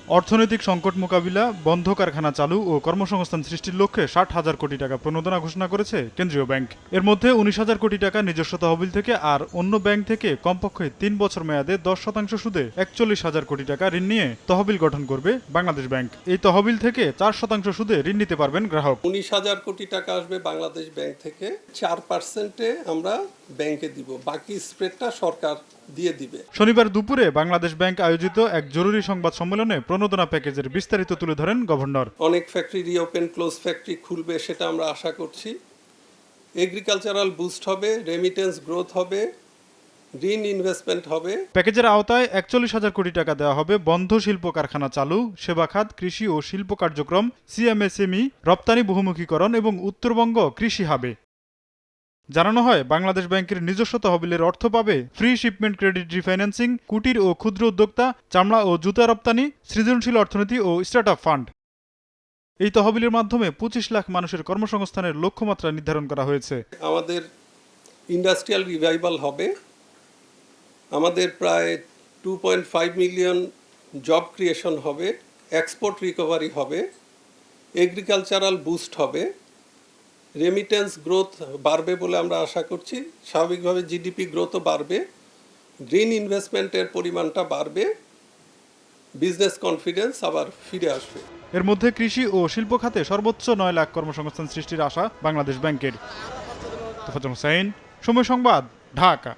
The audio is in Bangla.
অর্থনৈতিক সংকট মোকাবিলা, বন্ধ কারখানা চালু ও কর্মসংস্থান সৃষ্টির লক্ষ্যে 60,000 কোটি টাকা প্রণোদনা ঘোষণা করেছে কেন্দ্রীয় ব্যাংক। এর মধ্যে 19,000 কোটি টাকা নিজস্ব তহবিল থেকে আর অন্য ব্যাংক থেকে কমপক্ষে 3 বছর মেয়াদে 10% সুদে 41,000 কোটি টাকা ঋণ নিয়ে তহবিল গঠন করবে বাংলাদেশ ব্যাংক। এই তহবিল থেকে 4% সুদে ঋণ নিতে পারবেন গ্রাহক। 19,000 কোটি টাকা আসবে বাংলাদেশ ব্যাংক থেকে, 4%-এ আমরা ব্যাংকে দিব, বাকি স্প্রেডটা সরকার দিয়ে দিবে। শনিবার দুপুরে বাংলাদেশ ব্যাংক আয়োজিত এক জরুরি সংবাদ সম্মেলনে প্রণোদনা প্যাকেজের বিস্তারিত তুলে ধরেন গভর্নর। অনেক ফ্যাক্টরি রিওপেন, ক্লোজ ফ্যাক্টরি খুলবে, সেটা আমরা আশা করছি। এগ্রিকালচারাল বুস্ট হবে, রেমিটেন্স গ্রোথ হবে, গ্রিন ইনভেস্টমেন্ট হবে। প্যাকেজের আওতায় 41,000 কোটি টাকা দেওয়া হবে বন্ধ শিল্প কারখানা চালু, সেবা খাত, কৃষি ও শিল্প কার্যক্রম, সিএমএসএমই, রপ্তানি বহুমুখীকরণ এবং উত্তরবঙ্গ কৃষি হাবে। জানানো হয়, বাংলাদেশ ব্যাংকের নিজস্ব তহবিলের অর্থ পাবে ফ্রি শিপমেন্ট ক্রেডিট রিফাইন্যান্সিং, কুটির ও ক্ষুদ্র উদ্যোক্তা, চামড়া ও জুতা রপ্তানি, সৃজনশীল অর্থনীতি ও স্টার্টআপ ফান্ড। এই তহবিলের মাধ্যমে 25 লাখ মানুষের কর্মসংস্থানের লক্ষ্যমাত্রা নির্ধারণ করা হয়েছে। আমাদের ইন্ডাস্ট্রিয়াল রিভাইভাল হবে, আমাদের প্রায় 2.5 মিলিয়ন জব ক্রিয়েশন হবে, এক্সপোর্ট রিকভারি হবে, এগ্রিকালচারাল বুস্ট হবে, রেমিটেন্স গ্রোথ বাড়বে বলে আমরা আশা করছি। স্বাভাবিকভাবে জিডিপি গ্রোথও বাড়বে, গ্রিন ইনভেস্টমেন্টের পরিমাণটা বাড়বে, বিজনেস কনফিডেন্স আবার ফিরে আসবে। এর মধ্যে কৃষি ও শিল্প খাতে সর্বোচ্চ 9 লাখ কর্মসংস্থান সৃষ্টির আশা বাংলাদেশ ব্যাংকের। তোফাজ্জল হোসেন, সময় সংবাদ, ঢাকা।